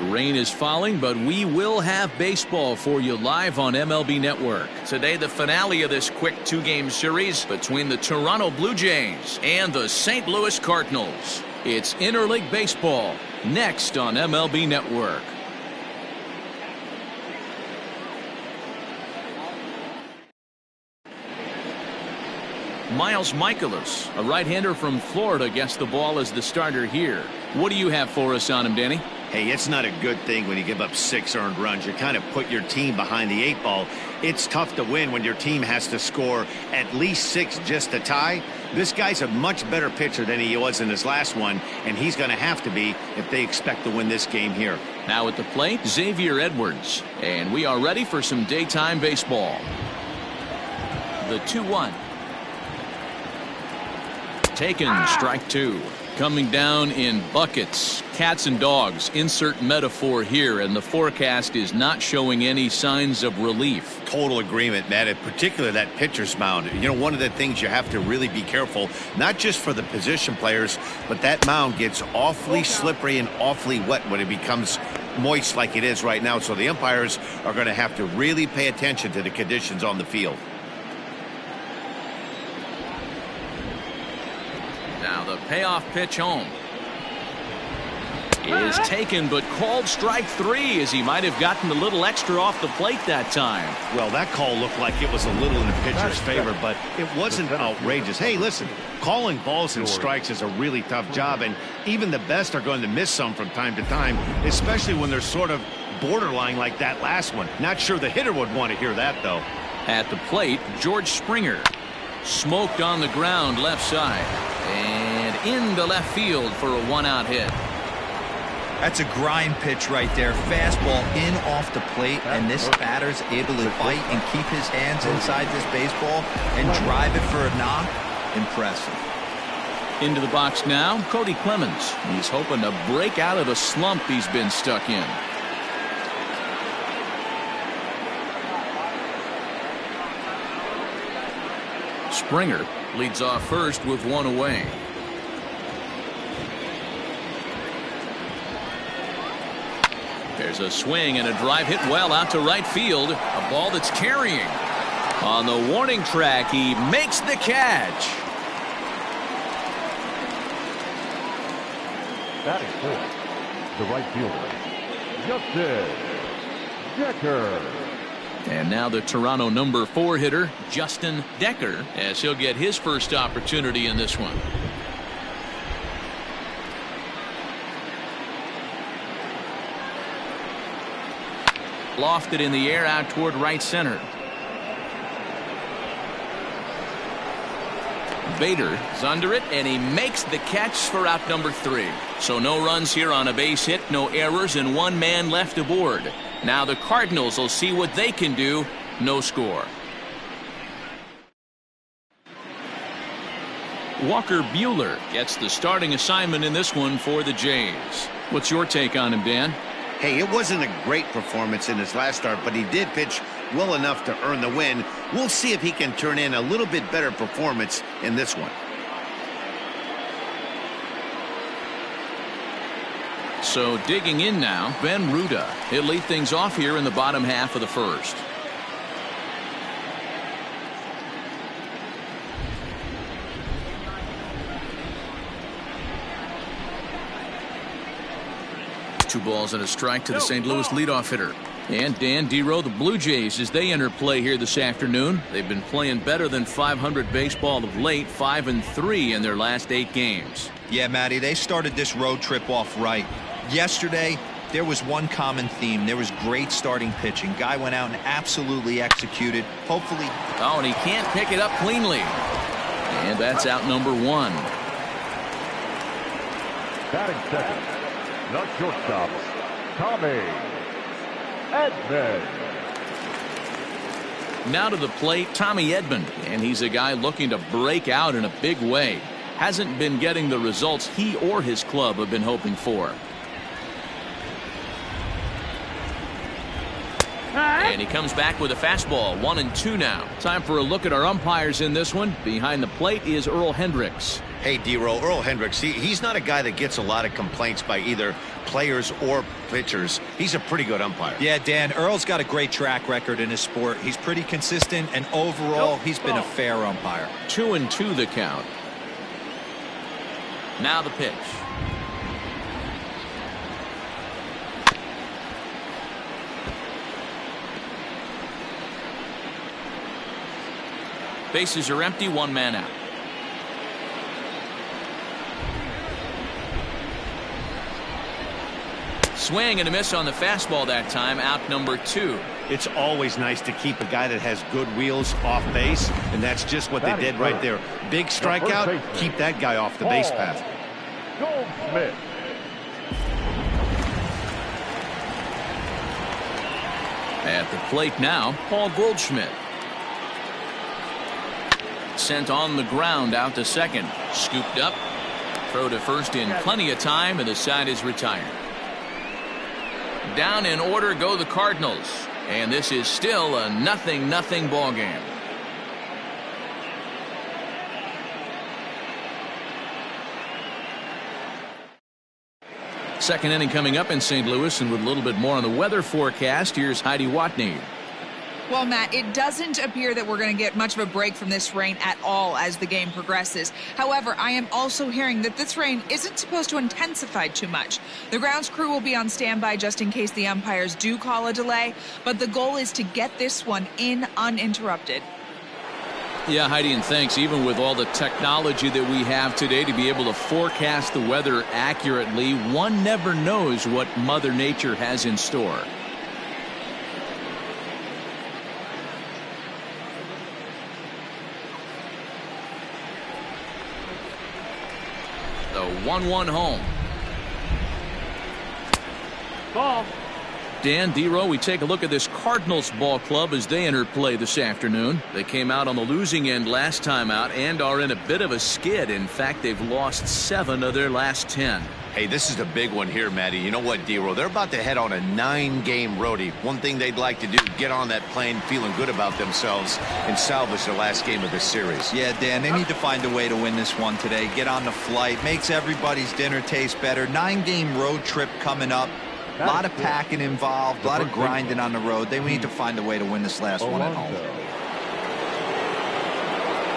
Rain is falling, but we will have baseball for you live on MLB Network. Today, the finale of this quick two-game series between the Toronto Blue Jays and the St. Louis Cardinals. It's Interleague Baseball, next on MLB Network. Miles Mikolas, a right-hander from Florida, gets the ball as the starter here. What do you have for us on him, Danny? Hey, it's not a good thing when you give up 6 earned runs. You kind of put your team behind the 8 ball. It's tough to win when your team has to score at least 6 just to tie. This guy's a much better pitcher than he was in his last one, and he's going to have to be if they expect to win this game here. Now at the plate, Xavier Edwards. And we are ready for some daytime baseball. The 2-1. Taken, strike 2. Coming down in buckets. Cats and dogs, insert metaphor here, and the forecast is not showing any signs of relief. Total agreement, Matt, in particular that pitcher's mound. You know, one of the things you have to really be careful, not just for the position players, but that mound gets awfully slippery and awfully wet when it becomes moist like it is right now. So the umpires are going to have to really pay attention to the conditions on the field. Now the payoff pitch home is taken, but called strike 3, as he might have gotten a little extra off the plate that time. Well, that call looked like it was a little in the pitcher's favor, but it wasn't outrageous. Hey, listen, calling balls and strikes is a really tough job, and even the best are going to miss some from time to time, especially when they're sort of borderline like that last one. Not sure the hitter would want to hear that, though. At the plate, George Springer. Smoked on the ground left side and into left field for a 1-out hit. That's a grind pitch right there. Fastball in off the plate, and this batter's able to fight and keep his hands inside this baseball and drive it for a knock. Impressive. Into the box now, Cody Clemens. He's hoping to break out of the slump he's been stuck in. Springer leads off first with 1 away. There's a swing and a drive hit well out to right field. A ball that's carrying. On the warning track, he makes the catch. Batting fourth, the right fielder, Justin Decker. And now the Toronto number 4 hitter, Justin Decker, as he'll get his first opportunity in this one. Lofted in the air out toward right center. Bader is under it, and he makes the catch for out number 3. So no runs here on a base hit, no errors, and 1 man left aboard. Now the Cardinals will see what they can do. No score. Walker Buehler gets the starting assignment in this one for the Jays. What's your take on him, Dan? Hey, it wasn't a great performance in his last start, but he did pitch well enough to earn the win. We'll see if he can turn in a little bit better performance in this one. So digging in now, Ben Ruda. He'll lead things off here in the bottom half of the first. Two balls and a strike to the St. Louis leadoff hitter. And Dan Dero, the Blue Jays, as they enter play here this afternoon. They've been playing better than .500 baseball of late, 5-3 in their last 8 games. Yeah, Matty, they started this road trip off right. Yesterday, there was one common theme. There was great starting pitching. Guy went out and absolutely executed. Hopefully. Oh, and he can't pick it up cleanly. And that's out number 1. Batting second, the shortstop, Tommy Edman. Now to the plate, Tommy Edman, and he's a guy looking to break out in a big way. Hasn't been getting the results he or his club have been hoping for. And he comes back with a fastball, 1-2 now. Time for a look at our umpires in this one. Behind the plate is Earl Hendricks. Hey, D-Roll, Earl Hendricks, he's not a guy that gets a lot of complaints by either players or pitchers. He's a pretty good umpire. Yeah, Dan, Earl's got a great track record in his sport. He's pretty consistent, and overall, he's been a fair umpire. 2-2 the count. Now the pitch. Bases are empty, one man out. Swing and a miss on the fastball that time, out number 2. It's always nice to keep a guy that has good wheels off base, and that's just what they did right there. Big strikeout, keep that guy off the base path. Goldschmidt. At the plate now, Paul Goldschmidt. Sent on the ground out to second. Scooped up. Throw to first in plenty of time, and the side is retired. Down in order go the Cardinals. And this is still a 0-0 ball game. Second inning coming up in St. Louis, and with a little bit more on the weather forecast, here's Heidi Watney. Well, Matt, it doesn't appear that we're going to get much of a break from this rain at all as the game progresses. However, I am also hearing that this rain isn't supposed to intensify too much. The grounds crew will be on standby just in case the umpires do call a delay, but the goal is to get this one in uninterrupted. Yeah, Heidi, and thanks. Even with all the technology that we have today to be able to forecast the weather accurately, one never knows what Mother Nature has in store. The 1-1 home. Ball. Dan, D-Row, we take a look at this Cardinals ball club as they enter play this afternoon. They came out on the losing end last time out and are in a bit of a skid. In fact, they've lost 7 of their last 10. Hey, this is a big one here, Matty. You know what, D-Row? They're about to head on a 9-game roadie. One thing they'd like to do, get on that plane feeling good about themselves and salvage the last game of the series. Yeah, Dan, they need to find a way to win this one today. Get on the flight. Makes everybody's dinner taste better. 9-game road trip coming up. A lot of packing involved, a lot of grinding on the road. They need to find a way to win this last one at home.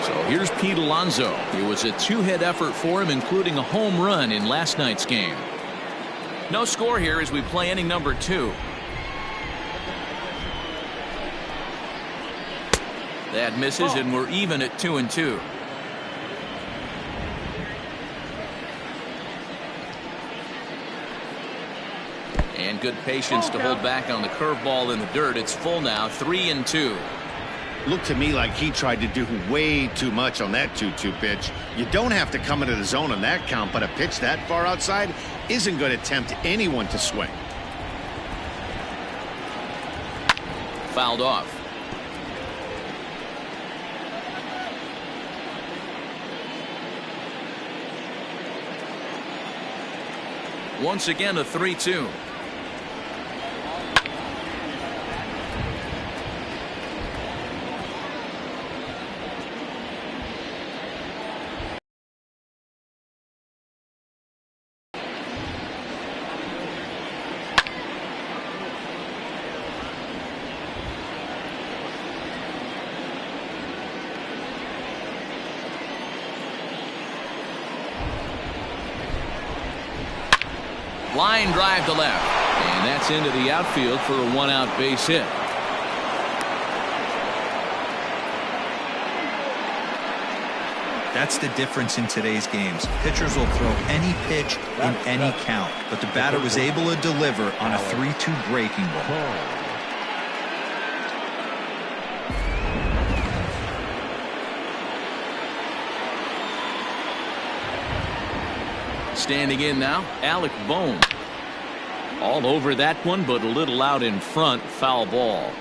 So here's Pete Alonso. It was a 2-hit effort for him, including a home run in last night's game. No score here as we play inning number 2. That misses, and we're even at 2-2. And good patience to hold back on the curveball in the dirt. It's full now, 3-2. Looked to me like he tried to do way too much on that 2-2 pitch. You don't have to come into the zone on that count, but a pitch that far outside isn't going to tempt anyone to swing. Fouled off. Once again, a 3-2. Line drive to left, and that's into the outfield for a 1-out base hit. That's the difference in today's games. Pitchers will throw any pitch in any count, but the batter was able to deliver on a 3-2 breaking ball. Standing in now, Alec Bohm. All over that one, but a little out in front. Foul ball.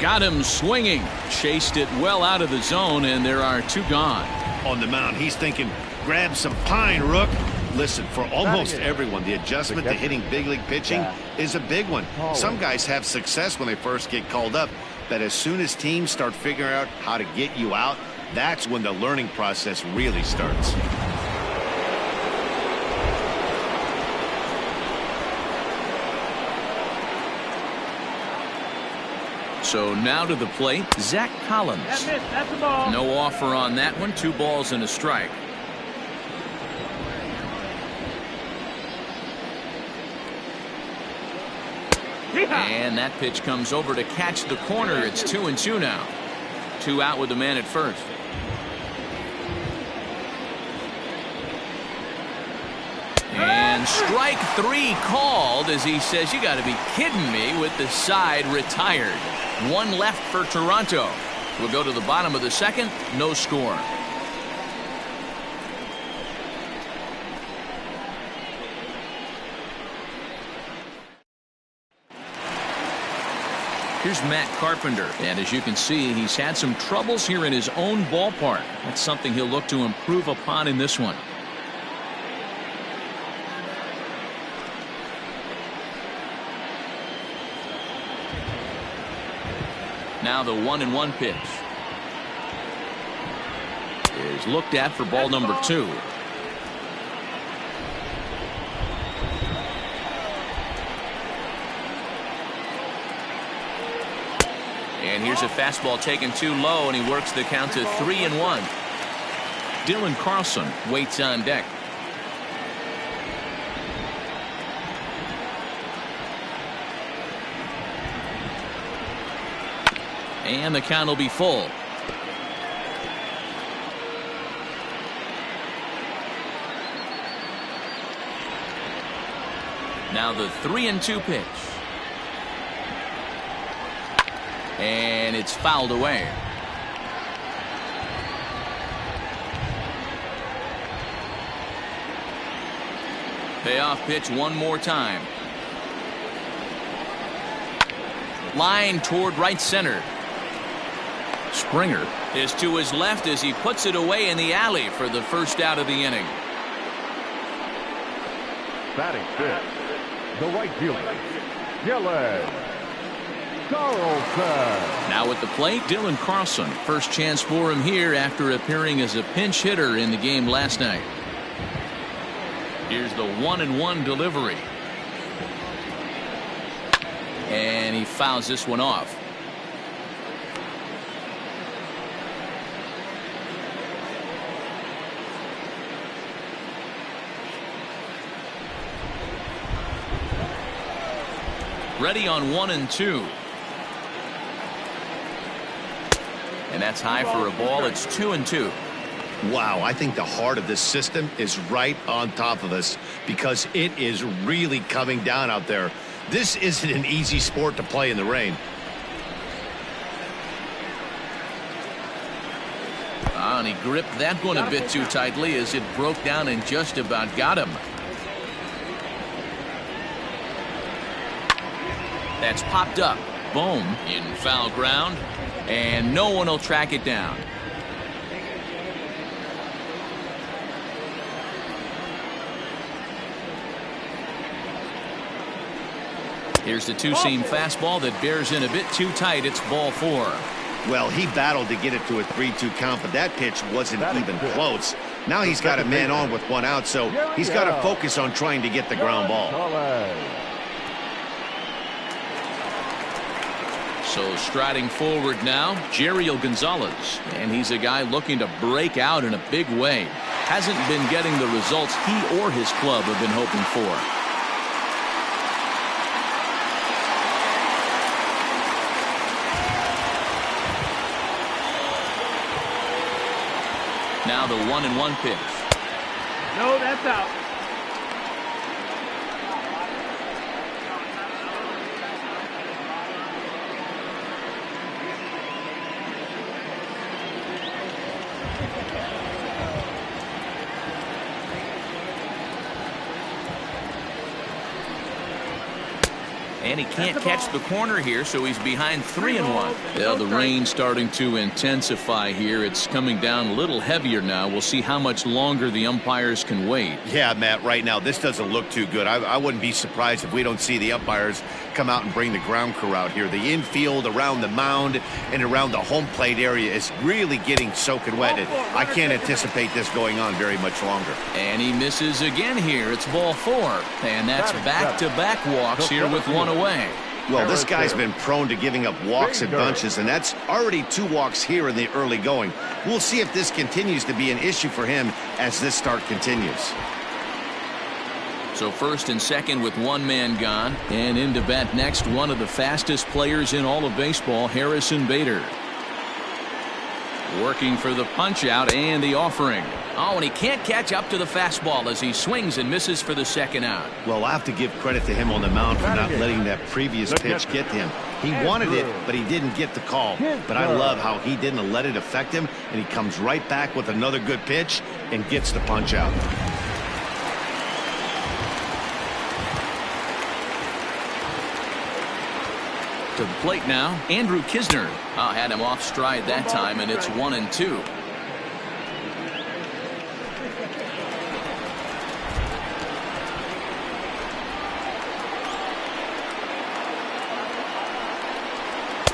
Got him swinging. Chased it well out of the zone, and there are 2 gone. On the mound, he's thinking, grab some pine, Rook. Listen, for almost everyone, the adjustment to hitting big league pitching is a big one. Some guys have success when they first get called up, but as soon as teams start figuring out how to get you out, that's when the learning process really starts. So now to the plate, Zach Collins. That's a ball. No offer on that one. 2 balls and a strike. And that pitch comes over to catch the corner. It's 2-2 now. 2 out with the man at first. And strike 3 called as he says, you got to be kidding me, with the side retired. 1 left for Toronto. We'll go to the bottom of the second. No score. Here's Matt Carpenter, and as you can see, he's had some troubles here in his own ballpark. That's something he'll look to improve upon in this one. Now the 1-1 pitch is looked at for ball number 2. And here's a fastball taken too low, and he works the count to 3-1. Dylan Carlson waits on deck. And the count will be full. Now the 3-2 pitch. And it's fouled away. Payoff pitch one more time. Line toward right center. Springer is to his left as he puts it away in the alley for the first out of the inning. Batting fifth, the right fielder, Dylan Carlson. Now at the plate, Dylan Carlson. First chance for him here after appearing as a pinch hitter in the game last night. Here's the 1-1 delivery. And he fouls this one off. Ready on 1-2. And that's high for a ball. It's 2-2. Wow, I think the heart of this system is right on top of us because it is really coming down out there. This isn't an easy sport to play in the rain. And he gripped that one a bit too tightly as it broke down and just about got him. That's popped up. Boom in foul ground, and no one will track it down. Here's the two-seam fastball that bears in a bit too tight. It's ball 4. Well, he battled to get it to a 3-2 count, but that pitch wasn't even close. Now he's got a man on with 1 out, so he's got to focus on trying to get the ground ball. So striding forward now, Jeriel Gonzalez. And he's a guy looking to break out in a big way. Hasn't been getting the results he or his club have been hoping for. Now the 1-1 pitch. No, that's out. And he can't catch the corner here, so he's behind 3-1. Yeah, the rain's starting to intensify here. It's coming down a little heavier now. We'll see how much longer the umpires can wait. Yeah, Matt, right now this doesn't look too good. I wouldn't be surprised if we don't see the umpires come out and bring the ground crew out here. The infield around the mound and around the home plate area is really getting soaking wet. And I can't anticipate this going on very much longer. And he misses again here. It's ball 4. And that's back-to-back walks here with one away. Well, this guy's been prone to giving up walks in bunches, and that's already 2 walks here in the early going. We'll see if this continues to be an issue for him as this start continues. So first and second with one man gone. And in to bat next, one of the fastest players in all of baseball, Harrison Bader. Working for the punch out and the offering. Oh, and he can't catch up to the fastball as he swings and misses for the second out. Well, I have to give credit to him on the mound for not letting that previous pitch get to him. He wanted it, but he didn't get the call. But I love how he didn't let it affect him, and he comes right back with another good pitch and gets the punch out. To the plate now, Andrew Kisner. Had him off stride that time, and it's 1-2.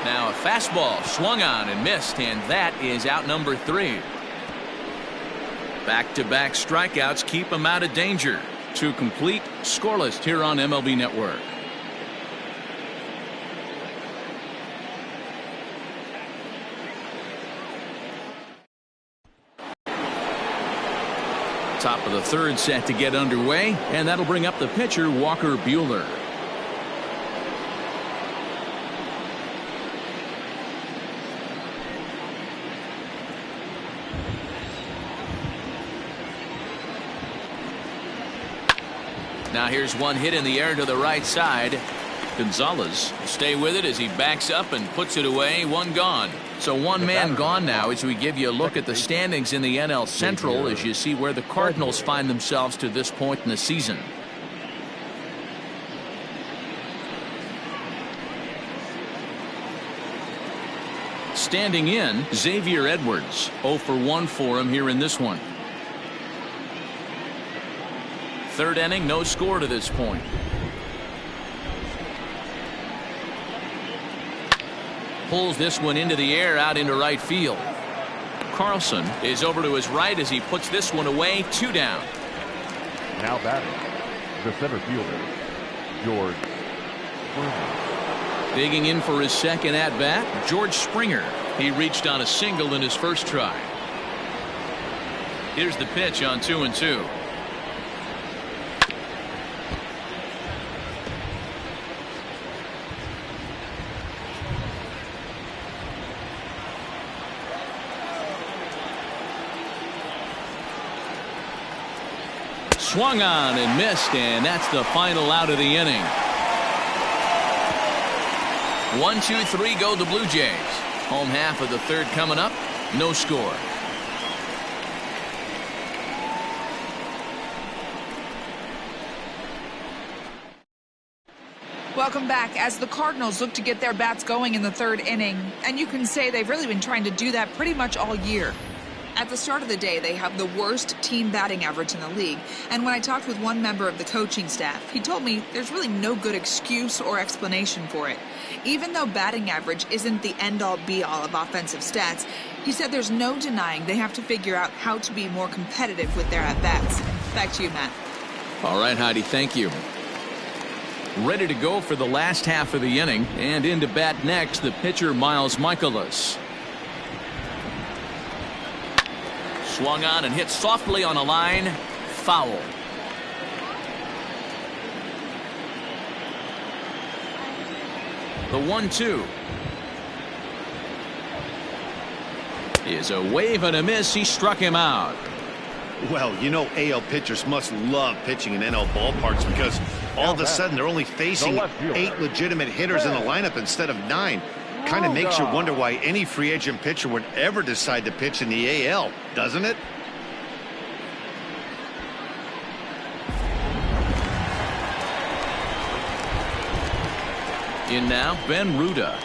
Now a fastball swung on and missed, and that is out number 3. Back-to-back strikeouts keep him out of danger. 2 complete, scoreless here on MLB Network. Top of the third set to get underway, and that'll bring up the pitcher, Walker Buehler. Now here's one hit in the air to the right side. Gonzalez will stay with it as he backs up and puts it away. 1 gone. So 1 man gone now as we give you a look at the standings in the NL Central as you see where the Cardinals find themselves to this point in the season. Standing in, Xavier Edwards. 0 for 1 for him here in this one. Third inning, no score to this point. Pulls this one into the air out into right field. Carlson is over to his right as he puts this one away. 2 down. Now batting, the center fielder, George Springer. Digging in for his second at bat, George Springer. He reached on a single in his first try. Here's the pitch on 2-2. Swung on and missed, and that's the final out of the inning. 1, 2, 3 go the Blue Jays. Home half of the third coming up. No score. Welcome back as the Cardinals look to get their bats going in the third inning. And you can say they've really been trying to do that pretty much all year. At the start of the day, they have the worst team batting average in the league. And when I talked with one member of the coaching staff, he told me there's really no good excuse or explanation for it. Even though batting average isn't the end-all be-all of offensive stats, he said there's no denying they have to figure out how to be more competitive with their at-bats. Back to you, Matt. All right, Heidi, thank you. Ready to go for the last half of the inning, and in to bat next, the pitcher, Miles Mikolas. Swung on and hit softly on a line. Foul. The 1-2 is a wave and a miss. He struck him out. Well, you know, AL pitchers must love pitching in NL ballparks because all of a sudden they're only facing 8 legitimate hitters in the lineup instead of 9. Kind of makes you wonder why any free agent pitcher would ever decide to pitch in the AL, doesn't it? In now, Ben Ruda.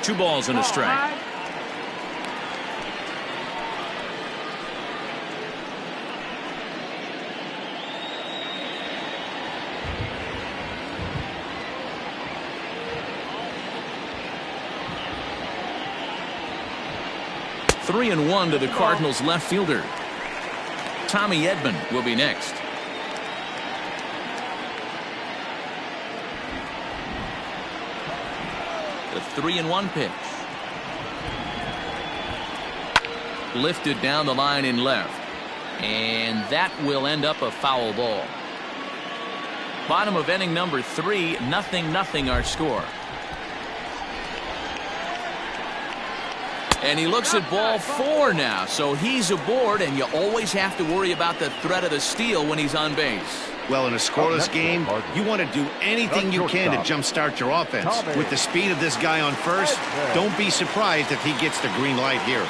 2 balls and a strike. Three and one to the Cardinals left fielder. Tommy Edman will be next. The 3-1 pitch. Lifted down the line in left. And that will end up a foul ball. Bottom of inning number 3, 0-0 our score. And he looks at ball 4 now, so he's aboard, and you always have to worry about the threat of the steal when he's on base. Well, in a scoreless game, you want to do anything you can to jumpstart your offense. With the speed of this guy on first, don't be surprised if he gets the green light here.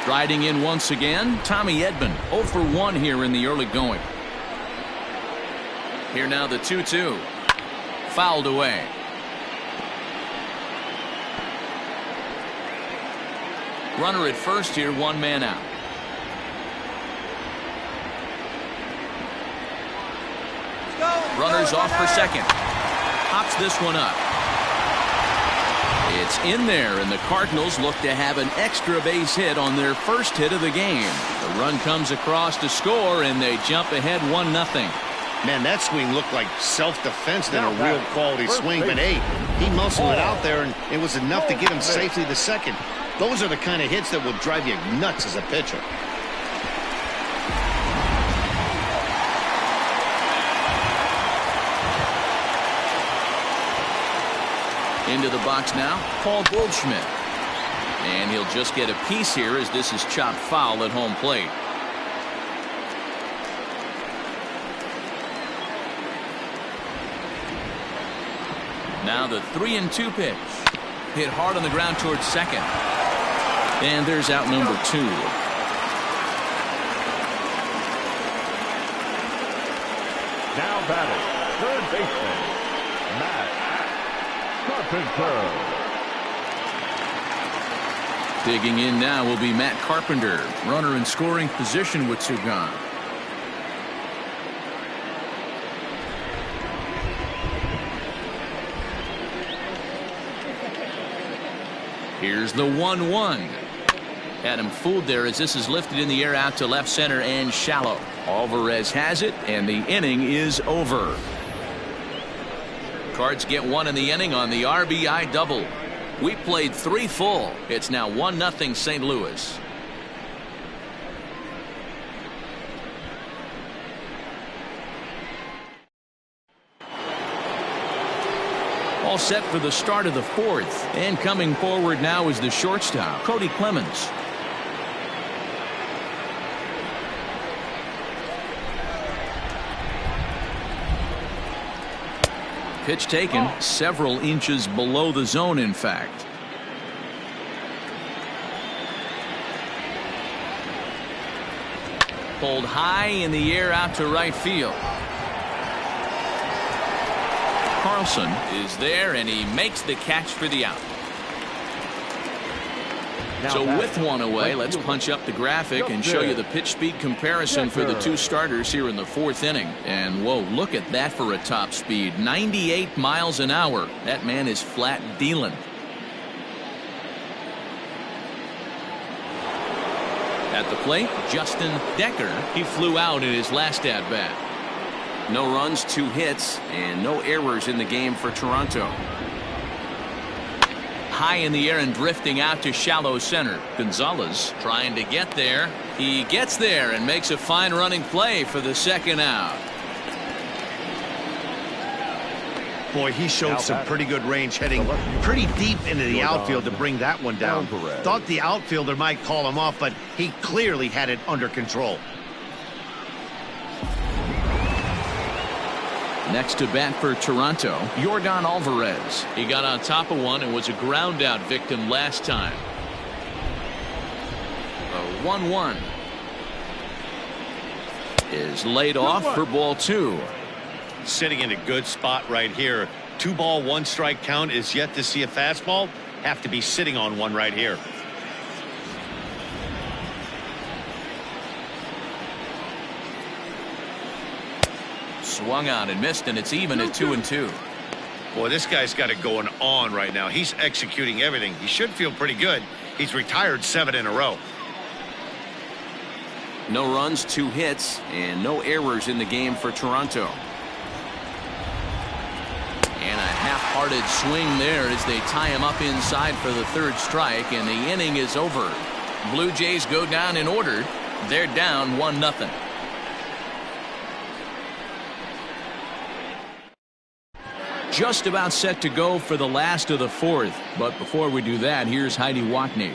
Striding in once again, Tommy Edman, 0 for 1 here in the early going. Here now the 2-2. Fouled away. Runner at first here, 1 man out. Runners off for second. Hops this one up. It's in there, and the Cardinals look to have an extra base hit on their first hit of the game. The run comes across to score, and they jump ahead 1-0. Man, that swing looked like self-defense than a real quality swing, but hey, he muscled it out there, and it was enough to get him safely to second. Those are the kind of hits that will drive you nuts as a pitcher. Into the box now, Paul Goldschmidt. And he'll just get a piece here as this is chopped foul at home plate. Now the 3-2 pitch. Hit hard on the ground towards second. And there's out number 2. Now batting, third baseman, Matt Carpenter. Digging in now will be Matt Carpenter. Runner in scoring position with 2 gone. Here's the 1-1. Had him fooled there as this is lifted in the air out to left center and shallow. Alvarez has it, and the inning is over. Cards get 1 in the inning on the RBI double. We played 3 full. It's now 1-0 St. Louis. All set for the start of the 4th. And coming forward now is the shortstop, Cody Clemens. Pitch taken several inches below the zone, in fact. Pulled high in the air out to right field. Carlson is there, and he makes the catch for the out. So with 1 away, let's punch up the graphic and show you the pitch speed comparison for the 2 starters here in the 4th inning. And whoa, look at that for a top speed. 98 miles an hour. That man is flat dealing. At the plate, Justin Decker. He flew out in his last at-bat. No runs, 2 hits, and no errors in the game for Toronto. High in the air and drifting out to shallow center. Gonzalez trying to get there. He gets there and makes a fine running play for the 2nd out. Boy, he showed some pretty good range, heading pretty deep into the outfield to bring that one down. Thought the outfielder might call him off, but he clearly had it under control. Next to bat for Toronto, Yordan Alvarez. He got on top of one and was a ground out victim last time. A 1-1 is laid off for ball 2. Sitting in a good spot right here. 2-ball, 1-strike count is yet to see a fastball. Have to be sitting on one right here. Swung on and missed, and it's even at 2-2. Boy, this guy's got it going on right now. He's executing everything. He should feel pretty good. He's retired 7 in a row. No runs, 2 hits, and no errors in the game for Toronto. And a half-hearted swing there as they tie him up inside for the 3rd strike, and the inning is over. Blue Jays go down in order. They're down 1-0. Just about set to go for the last of the 4th. But before we do that, here's Heidi Watney.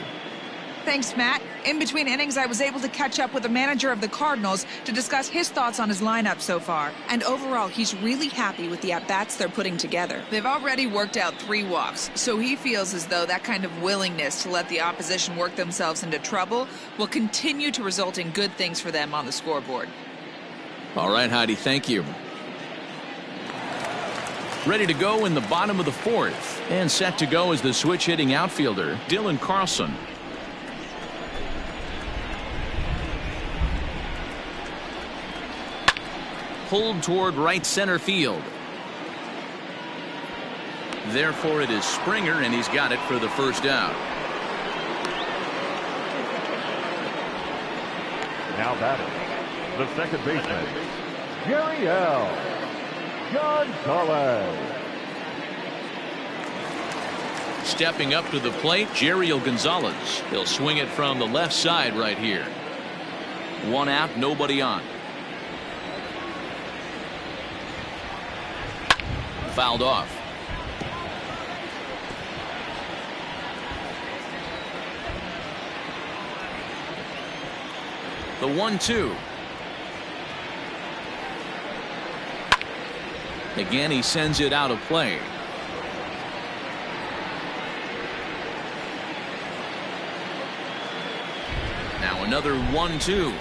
Thanks, Matt. In between innings, I was able to catch up with the manager of the Cardinals to discuss his thoughts on his lineup so far. And overall, he's really happy with the at-bats they're putting together. They've already worked out 3 walks, so he feels as though that kind of willingness to let the opposition work themselves into trouble will continue to result in good things for them on the scoreboard. All right, Heidi, thank you. Ready to go in the bottom of the 4th. And set to go is the switch-hitting outfielder, Dylan Carlson. Pulled toward right center field. Therefore, it is Springer, and he's got it for the 1st out. Now batting, the second baseman, Gary L. Gonzalez. Stepping up to the plate, Jeriel Gonzalez. He'll swing it from the left side right here. 1 out, nobody on. Fouled off. The 1-2. Again, he sends it out of play. Now another 1-2.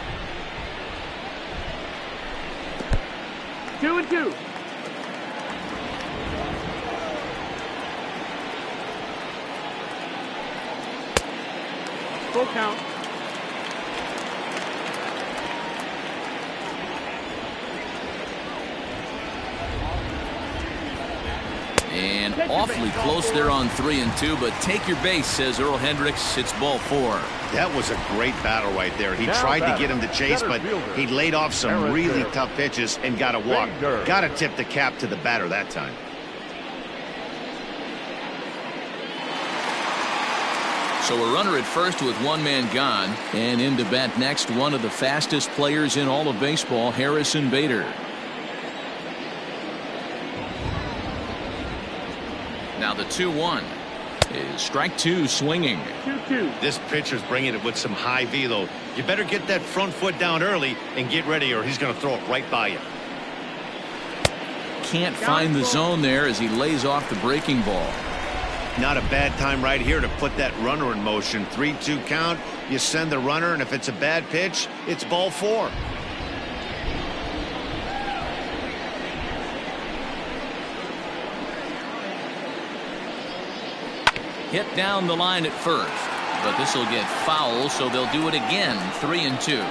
2-2. Full count. And awfully close there on 3-2, but take your base, says Earl Hendricks. It's ball 4. That was a great battle right there. He tried to get him to chase, but he laid off some really tough pitches and got a walk. Got to tip the cap to the batter that time. So a runner at first with 1 man gone, and in to bat next, one of the fastest players in all of baseball, Harrison Bader. Now the 2-1 is strike 2 swinging. 2-2. This pitcher's bringing it with some high velo. You better get that front foot down early and get ready, or he's going to throw it right by you. Can't find the zone there as he lays off the breaking ball. Not a bad time right here to put that runner in motion. 3-2 count. You send the runner, and if it's a bad pitch, it's ball 4. Hit down the line at first, but this will get foul, so they'll do it again. 3-2.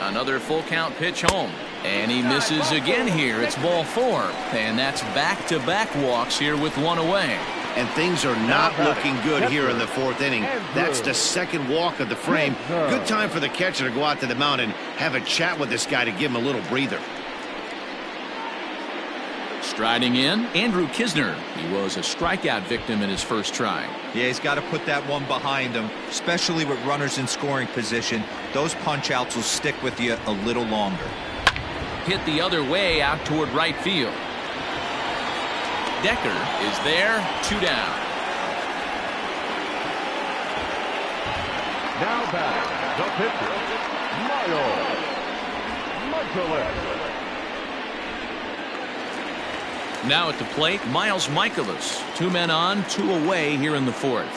Another full count pitch home, and he misses again here. It's ball 4, and that's back-to-back walks here with 1 away. And things are not looking good here in the 4th inning. That's the 2nd walk of the frame. Good time for the catcher to go out to the mound and have a chat with this guy to give him a little breather. Striding in, Andrew Kisner. He was a strikeout victim in his first try. Yeah, he's got to put that one behind him, especially with runners in scoring position. Those punch-outs will stick with you a little longer. Hit the other way out toward right field. Decker is there, 2 down. Now back, the pitcher, Miles Michaelis. Now at the plate, Miles Michaelis. 2 men on, 2 away here in the 4th.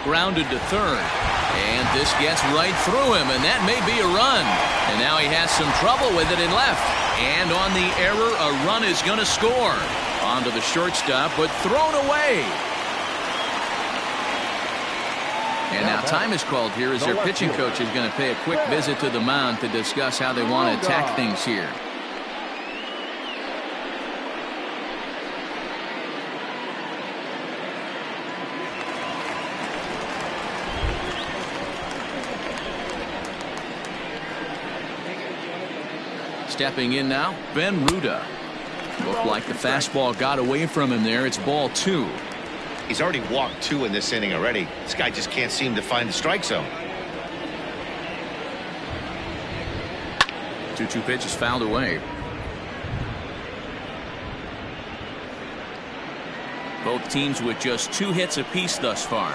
Grounded to third. And this gets right through him, and that may be a run. And now he has some trouble with it in left. And on the error, a run is going to score. Onto the shortstop, but thrown away. And now time is called here as their pitching coach is going to pay a quick visit to the mound to discuss how they want to attack things here. Stepping in now, Ben Ruda. Looked like the fastball got away from him there. It's ball 2. He's already walked 2 in this inning already. This guy just can't seem to find the strike zone. 2-2 pitch is fouled away. Both teams with just 2 hits apiece thus far.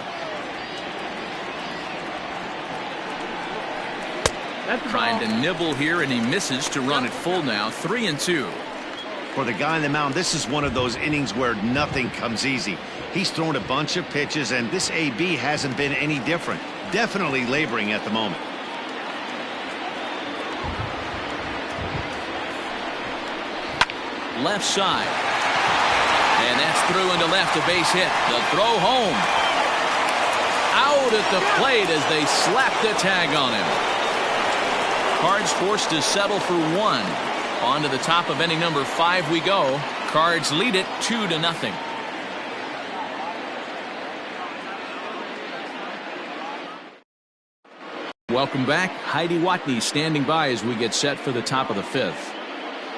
Trying to nibble here, and he misses to run it full now. 3-2. For the guy on the mound, this is one of those innings where nothing comes easy. He's thrown a bunch of pitches, and this AB hasn't been any different. Definitely laboring at the moment. Left side. And that's through into left, a base hit. The throw home. Out at the plate as they slap the tag on him. Cards forced to settle for 1. On to the top of inning number 5 we go. Cards lead it 2-0. Welcome back. Heidi Watney standing by as we get set for the top of the 5th.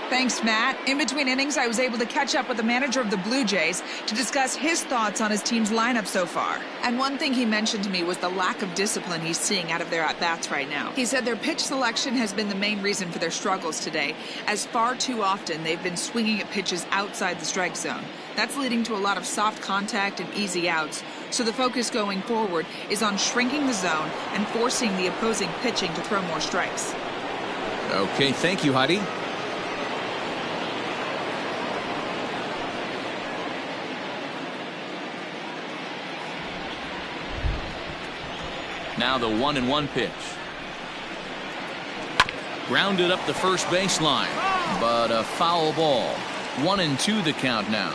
Thanks, Matt. In between innings, I was able to catch up with the manager of the Blue Jays to discuss his thoughts on his team's lineup so far. And one thing he mentioned to me was the lack of discipline he's seeing out of their at-bats right now. He said their pitch selection has been the main reason for their struggles today, as far too often they've been swinging at pitches outside the strike zone. That's leading to a lot of soft contact and easy outs. So the focus going forward is on shrinking the zone and forcing the opposing pitching to throw more strikes. Okay, thank you, Heidi. Now the 1-1 pitch. Grounded up the first baseline, but a foul ball. 1-2 the count now.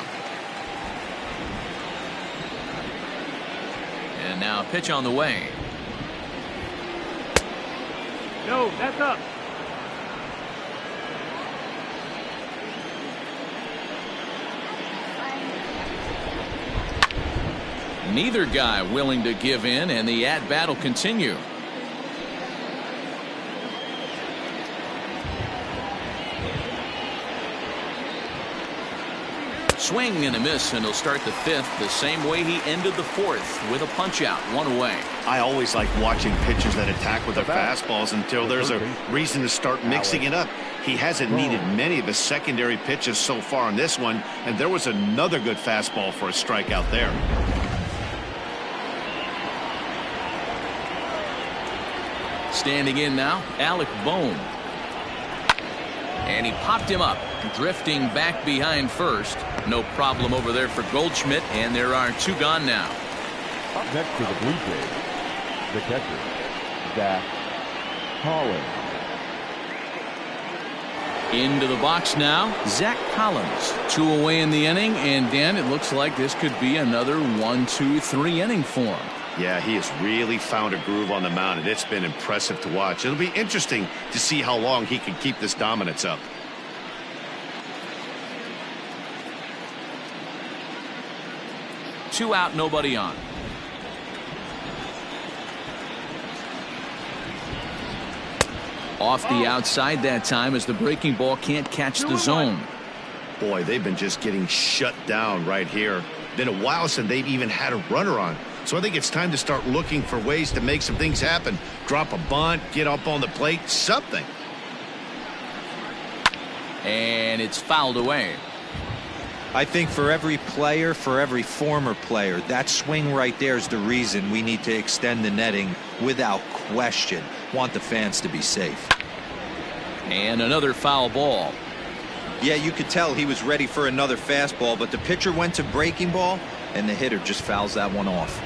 And now a pitch on the way. No, that's up. Neither guy willing to give in, and the at-bat will continue. Swing and a miss, and he'll start the 5th the same way he ended the 4th with a punch-out, 1 away. I always like watching pitchers that attack with the fastballs until there's a reason to start mixing it up. He hasn't needed many of his secondary pitches so far in this one, and there was another good fastball for a strikeout there. Standing in now, Alec Bohm. And he popped him up, drifting back behind first. No problem over there for Goldschmidt, and there are 2 gone now. Up next to the Blue Jays, the catcher, Zach Collins. Into the box now, Zach Collins. 2 away in the inning, and Dan, it looks like this could be another 1-2-3 inning for him. Yeah, he has really found a groove on the mound, and it's been impressive to watch. It'll be interesting to see how long he can keep this dominance up. Two out, nobody on. Off the outside that time as the breaking ball can't catch the zone. Boy, they've been just getting shut down right here. Been a while since they've even had a runner on. So I think it's time to start looking for ways to make some things happen. Drop a bunt, get up on the plate, something. And it's fouled away. I think for every player, for every former player, that swing right there is the reason we need to extend the netting without question. Want the fans to be safe. And another foul ball. Yeah, you could tell he was ready for another fastball, but the pitcher went to breaking ball, and the hitter just fouls that one off.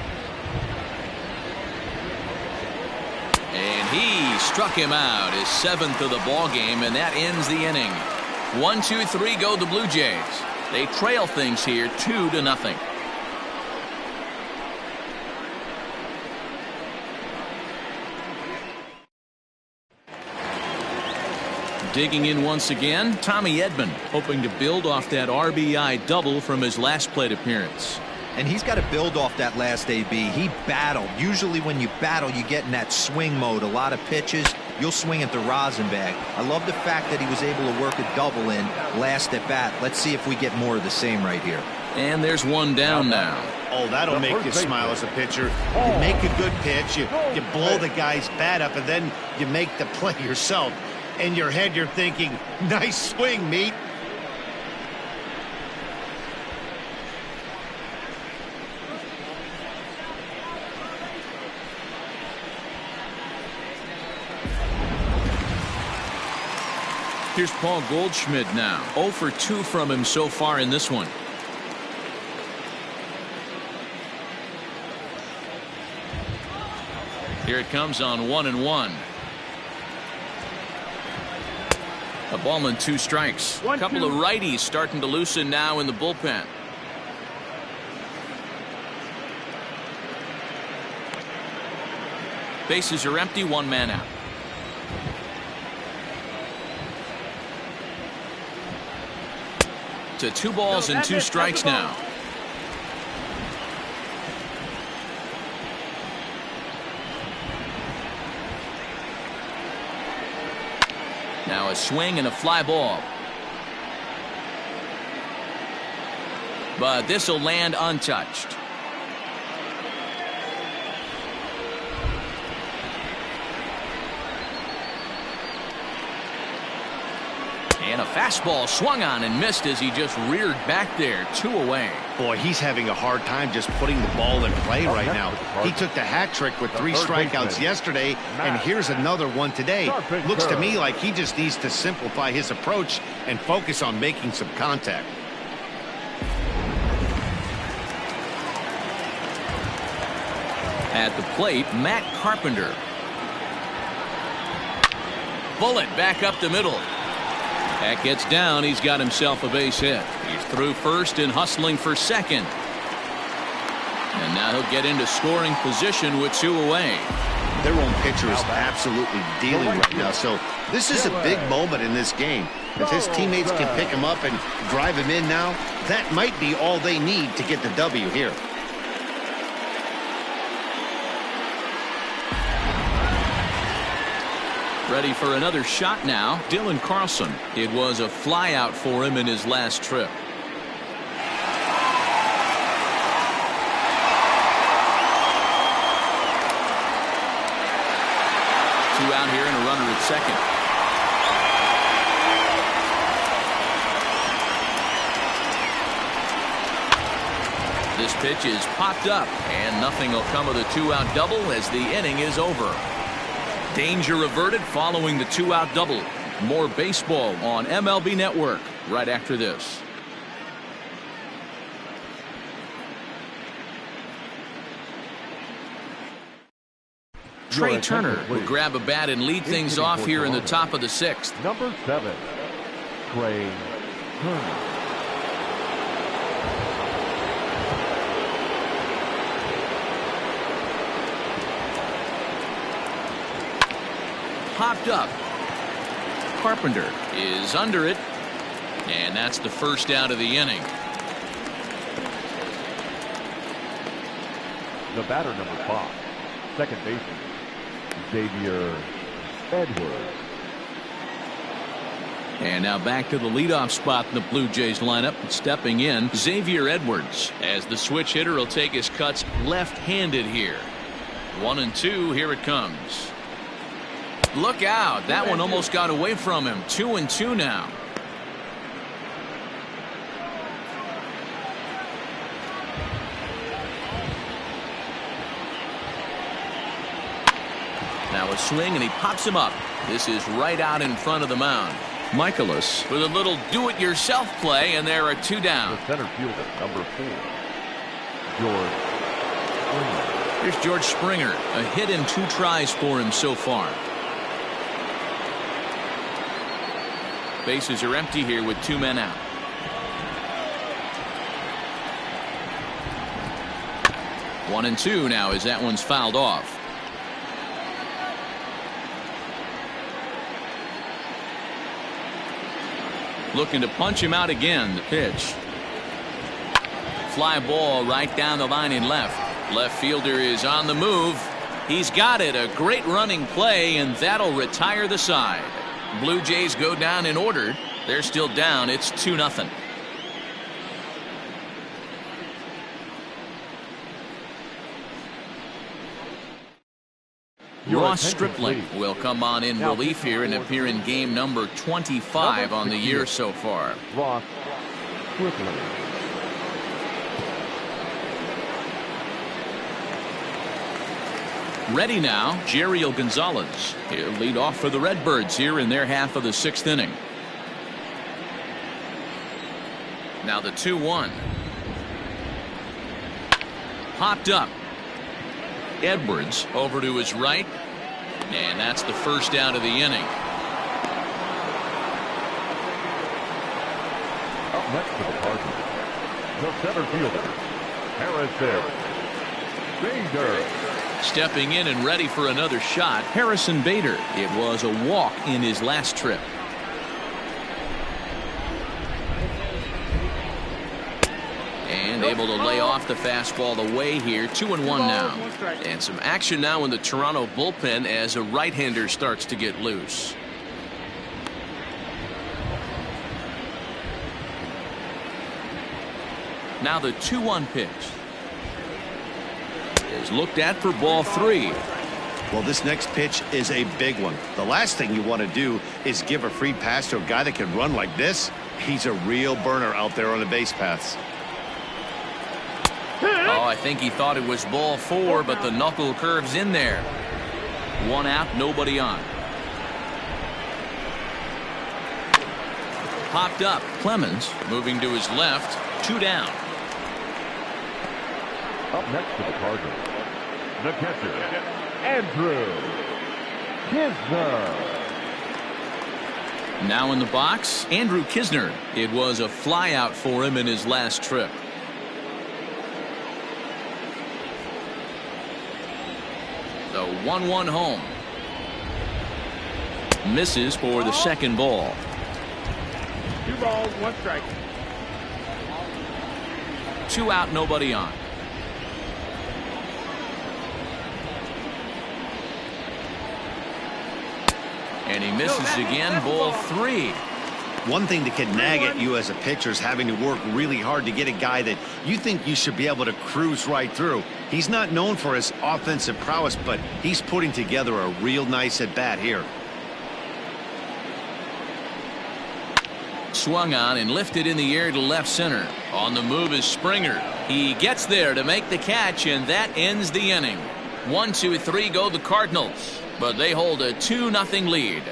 He struck him out, his 7th of the ball game, and that ends the inning. 1-2-3 go the Blue Jays. They trail things here 2-0. Digging in once again, Tommy Edman, hoping to build off that RBI double from his last plate appearance. And he's got to build off that last AB. He battled. Usually when you battle, you get in that swing mode. A lot of pitches, you'll swing at the rosin bag. I love the fact that he was able to work a double in last at bat. Let's see if we get more of the same right here. And there's one down now. Oh, that'll make you smile as a pitcher. You make a good pitch, you blow the guy's bat up, and then you make the play yourself. In your head, you're thinking, nice swing, meat. Here's Paul Goldschmidt now. 0 for 2 from him so far in this one. Here it comes on 1-1. A ball and 2 strikes. A couple of righties starting to loosen now in the bullpen. Bases are empty, 1 man out. To 2 balls and 2 strikes now. Now a swing and a fly ball. But this will land untouched. And a fastball swung on and missed as he just reared back there. 2 away. Boy, he's having a hard time just putting the ball in play right now. He took the hat trick with 3 strikeouts yesterday, and here's another one today. Looks to me like he just needs to simplify his approach and focus on making some contact. At the plate, Matt Carpenter. Bullet back up the middle. That gets down. He's got himself a base hit. He's through first and hustling for second. And now he'll get into scoring position with 2 away. Their own pitcher is absolutely dealing right now. So this is a big moment in this game. If his teammates can pick him up and drive him in now, that might be all they need to get the W here. Ready for another shot now. Dylan Carlson. It was a fly out for him in his last trip. 2 out here and a runner at second. This pitch is popped up, and nothing will come of the 2-out double as the inning is over. Danger averted following the 2-out double. More baseball on MLB Network right after this. Trey Turner will grab a bat and lead things off here in the top of the 6th. Number 7, Trey Turner. Popped up. Carpenter is under it, and that's the first out of the inning. The batter, number 5, second baseman, Xavier Edwards. And now back to the leadoff spot in the Blue Jays lineup. Stepping in, Xavier Edwards, as the switch hitter will take his cuts left-handed here. 1-2, here it comes. Look out. That one almost got away from him. 2-2 now. Now a swing, and he pops him up. This is right out in front of the mound. Michaelis with a little do-it-yourself play, and there are 2 down. The center fielder, number 4, George Springer. Here's George Springer. A hit and 2 tries for him so far. Bases are empty here with 2 men out. One and 2 now as that one's fouled off. Looking to punch him out again. The pitch. Fly ball right down the line in left. Left fielder is on the move. He's got it. A great running play, and that'll retire the side. Blue Jays go down in order. They're still down. It's 2-0. Ross Stripling will come on in relief here and appear in game number 25 on the year so far. Ross Stripling. Ready now, Jeriel Gonzalez. He'll lead off for the Redbirds here in their half of the 6th inning. Now the 2-1. Popped up. Edwards over to his right, and that's the first out of the inning. Up next to the Cardinals, the center fielder, Harrison Bader. Stepping in and ready for another shot, Harrison Bader. It was a walk in his last trip. And able to lay off the fastball away here. 2-1 now. And some action now in the Toronto bullpen as a right-hander starts to get loose. Now the 2-1 pitch is looked at for ball 3. Well, this next pitch is a big one. The last thing you want to do is give a free pass to a guy that can run like this. He's a real burner out there on the base paths. Oh, I think he thought it was ball 4, but the knuckle curves in there. 1 out, nobody on. Popped up. Clemens moving to his left. 2 down. Up next to the Cardinals, the catcher, Andrew Knizner. Now in the box, Andrew Knizner. It was a flyout for him in his last trip. The 1-1 home. Misses for the second ball. 2 balls, 1 strike. 2 out, nobody on. And he misses again. Ball 3. One thing that can nag at you as a pitcher is having to work really hard to get a guy that you think you should be able to cruise right through. He's not known for his offensive prowess, but he's putting together a real nice at bat here. Swung on and lifted in the air to left center. On the move is Springer. He gets there to make the catch, and that ends the inning. 1, 2, 3 go the Cardinals, but they hold a 2-0 lead.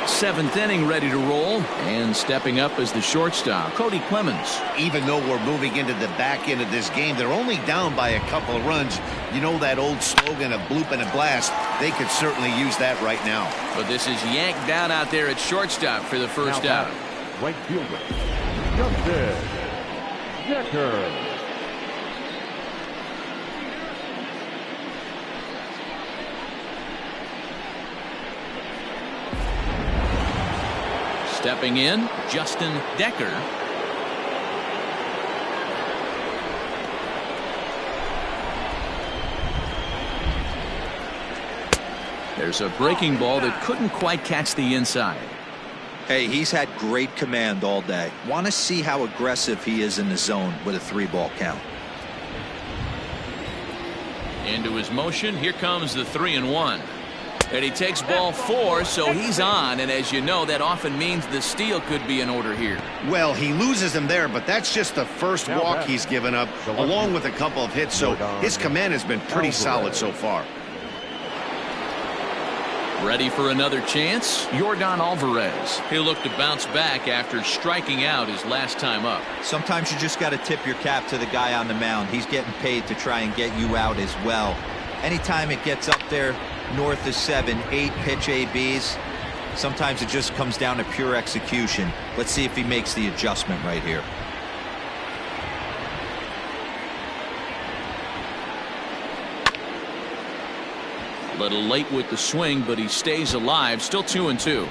7th inning ready to roll, and stepping up as the shortstop, Cody Clemens. Even though we're moving into the back end of this game, they're only down by a couple of runs. You know that old slogan, a bloop and a blast. They could certainly use that right now. But this is yanked down out there at shortstop for the first out. Right fielder, Justin Decker. Stepping in, Justin Decker. There's a breaking ball that couldn't quite catch the inside. Hey, he's had great command all day. Want to see how aggressive he is in the zone with a 3-ball count. Into his motion, here comes the 3-1. And he takes ball 4, so he's on, and as you know, that often means the steal could be in order here. Well, he loses him there, but that's just the first walk he's given up, along with a couple of hits, so his command has been pretty solid so far. Ready for another chance? Yordan Alvarez. He'll look to bounce back after striking out his last time up. Sometimes you just got to tip your cap to the guy on the mound. He's getting paid to try and get you out as well. Anytime it gets up there north of 7, 8 pitch ABs, sometimes it just comes down to pure execution. Let's see if he makes the adjustment right here. A little late with the swing, but he stays alive. Still 2-2.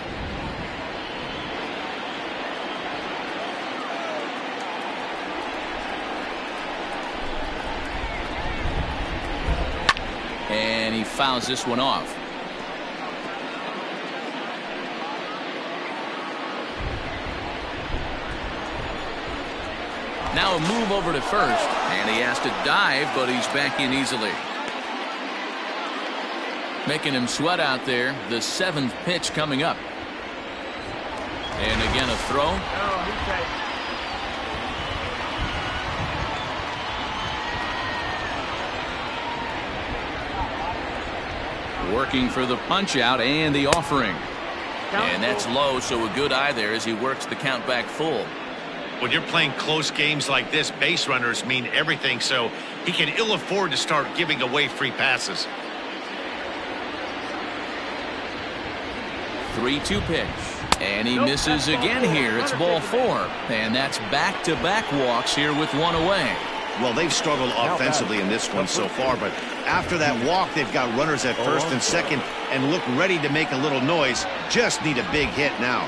And he fouls this one off. Now a move over to first, and he has to dive, but he's back in easily. Making him sweat out there. The 7th pitch coming up. And again a throw. Working for the punch out and the offering. And that's low, so a good eye there as he works the count back full. When you're playing close games like this, base runners mean everything, so he can ill afford to start giving away free passes. 3-2 pitch. And he misses again here. It's ball 4. And that's back-to-back walks here with one away. Well, they've struggled offensively in this one so far, but after that walk, they've got runners at first and second and look ready to make a little noise. Just need a big hit now.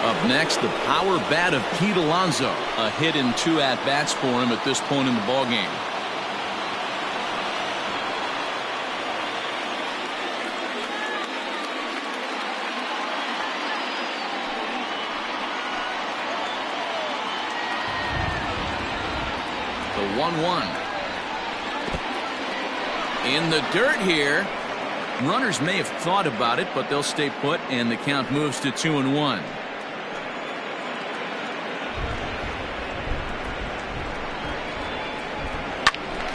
Up next, the power bat of Pete Alonso. A hit in 2 at-bats for him at this point in the ballgame. The 1-1. In the dirt here. Runners may have thought about it, but they'll stay put, and the count moves to 2-1.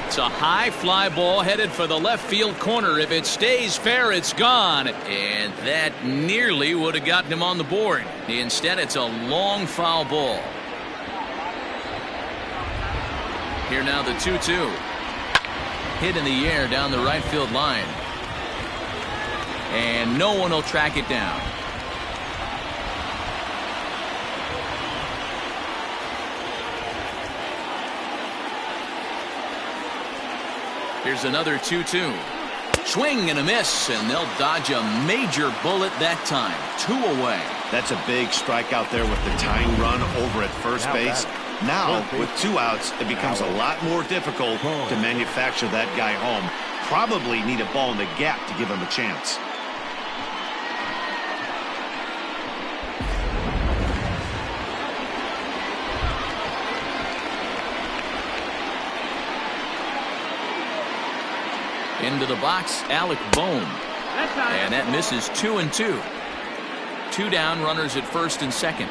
It's a high fly ball headed for the left field corner. If it stays fair, it's gone. And that nearly would have gotten him on the board. Instead, it's a long foul ball. Here now the 2-2. Hit in the air down the right field line. And no one will track it down. Here's another 2-2. Swing and a miss, and they'll dodge a major bullet that time. 2 away. That's a big strikeout there with the tying run over at first base. Now, with 2 outs, it becomes a lot more difficult to manufacture that guy home. Probably need a ball in the gap to give him a chance. Into the box, Alec Bohm. And that misses 2-2. 2 down, runners at first and second.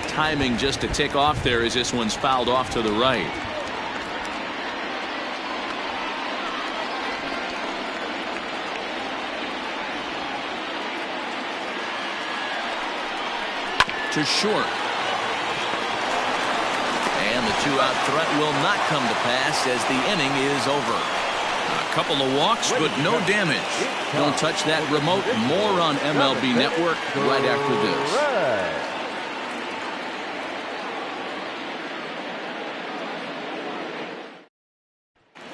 Timing just a tick off there as this one's fouled off to the right. To short. And the 2-out threat will not come to pass as the inning is over. A couple of walks, but no damage. Don't touch that remote. More on MLB Network right after this.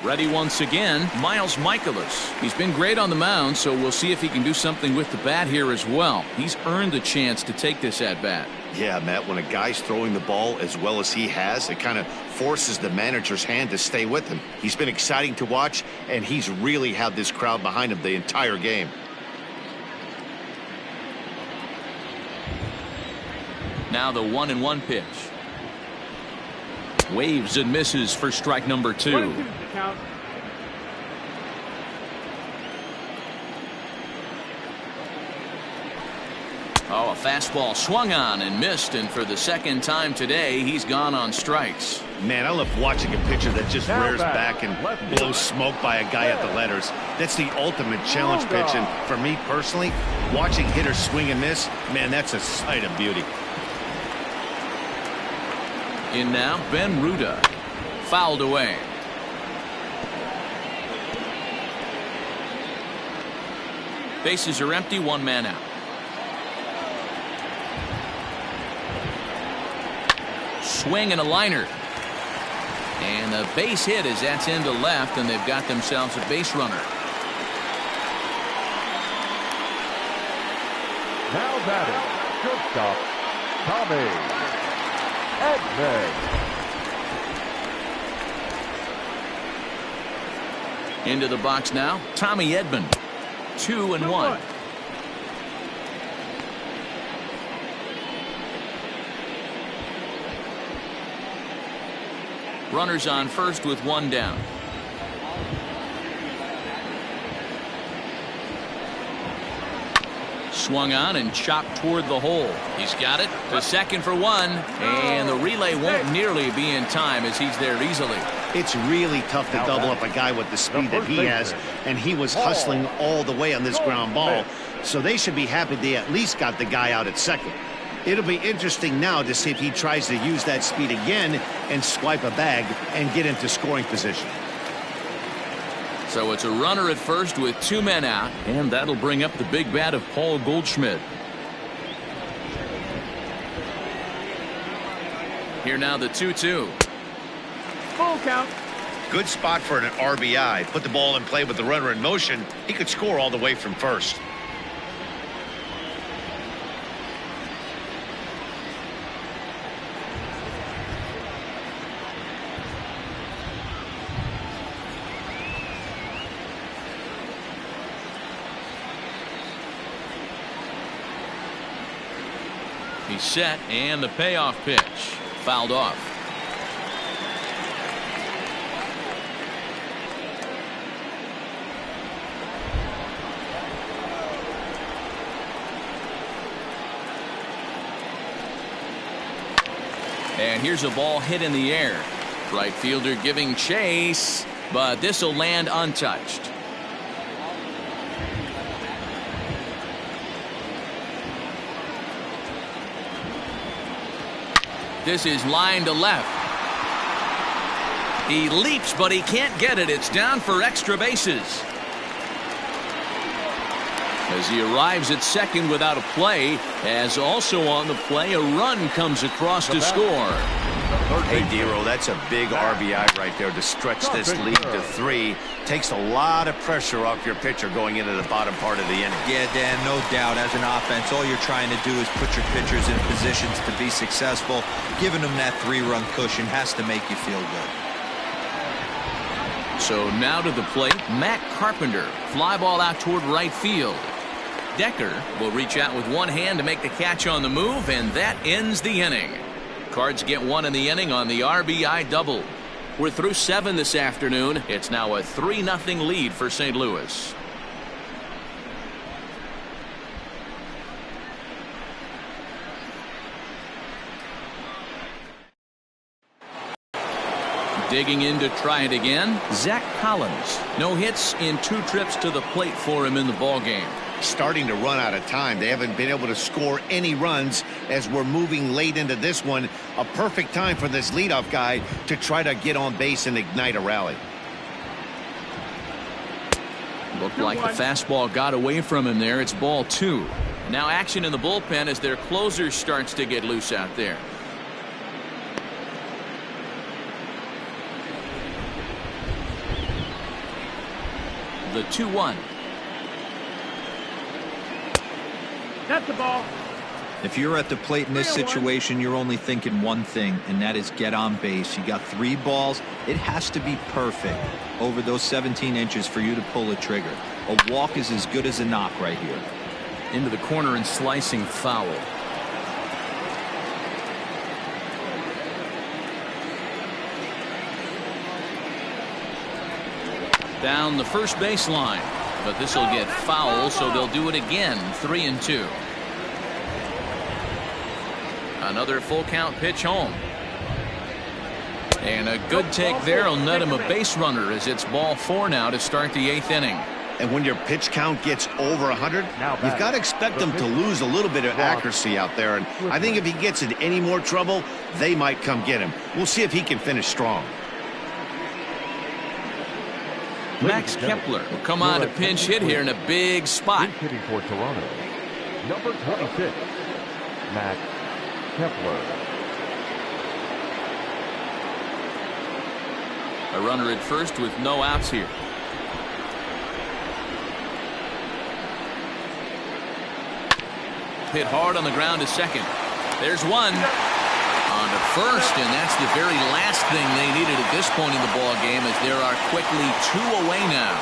Ready once again, Miles Mikolas. He's been great on the mound, so we'll see if he can do something with the bat here as well. He's earned a chance to take this at bat. Yeah, Matt, when a guy's throwing the ball as well as he has, it kind of forces the manager's hand to stay with him. He's been exciting to watch, and he's really had this crowd behind him the entire game. Now the 1-1 pitch. Waves and misses for strike number 2. Oh, a fastball swung on and missed, and for the second time today, he's gone on strikes. Man, I love watching a pitcher that just rears back and blows smoke by a guy at the letters. That's the ultimate challenge pitch, and for me personally, watching hitters swing and miss, man, that's a sight of beauty. In now, Ben Ruda. Fouled away. Bases are empty, one man out. Swing and a liner. And a base hit as that's into left, and they've got themselves a base runner. Now batting, shortstop, Tommy Edman. Into the box now, Tommy Edman. 2-1. Runners on first with one down. Swung on and chopped toward the hole. He's got it to second for one, and the relay won't nearly be in time as he's there easily. It's really tough to double up a guy with the speed that he has, and he was hustling all the way on this ground ball, so they should be happy they at least got the guy out at second. It'll be interesting now to see if he tries to use that speed again and swipe a bag and get into scoring position. So it's a runner at first with two men out, and that'll bring up the big bat of Paul Goldschmidt. Here now the 2-2. Full count. Good spot for an RBI. Put the ball in play with the runner in motion. He could score all the way from first. He's set, and the payoff pitch fouled off. And here's a ball hit in the air. Right fielder giving chase, but this will land untouched. This is line to left. He leaps, but he can't get it. It's down for extra bases. As he arrives at second without a play, as also on the play, a run comes across to score. Hey, Dero, that's a big RBI right there to stretch this lead to 3. Takes a lot of pressure off your pitcher going into the bottom part of the inning. Yeah, Dan, no doubt. As an offense, all you're trying to do is put your pitchers in positions to be successful. Giving them that 3-run cushion has to make you feel good. So now to the plate, Matt Carpenter. Fly ball out toward right field. Decker will reach out with one hand to make the catch on the move, and that ends the inning. Cards get one in the inning on the RBI double. We're through 7 this afternoon. It's now a 3-0 lead for St. Louis. Digging in to try it again, Zach Collins. No hits in 2 trips to the plate for him in the ballgame. Starting to run out of time. They haven't been able to score any runs as we're moving late into this one. A perfect time for this leadoff guy to try to get on base and ignite a rally. Looked like the fastball got away from him there. It's ball 2. Now action in the bullpen as their closer starts to get loose out there. The 2-1. That's the ball. If you're at the plate in this situation, you're only thinking one thing, and that is get on base. You got 3 balls. It has to be perfect over those 17 inches for you to pull a trigger. A walk is as good as a knock right here. Into the corner and slicing foul. Down the first baseline, but this will get foul, so they'll do it again. 3-2. Another full count pitch home. And a good take there will net him a base runner as it's ball 4 now to start the 8th inning. And when your pitch count gets over 100, you've got to expect them to lose a little bit of accuracy out there. And I think if he gets in any more trouble, they might come get him. We'll see if he can finish strong. Max Kepler will come on to pinch hit here in a big spot. Hitting for Toronto, number 26, Max Kepler. A runner at first with no outs here. Hit hard on the ground to second. There's one. On to first, and that's the very last thing they needed at this point in the ball game, as there are quickly 2 away now.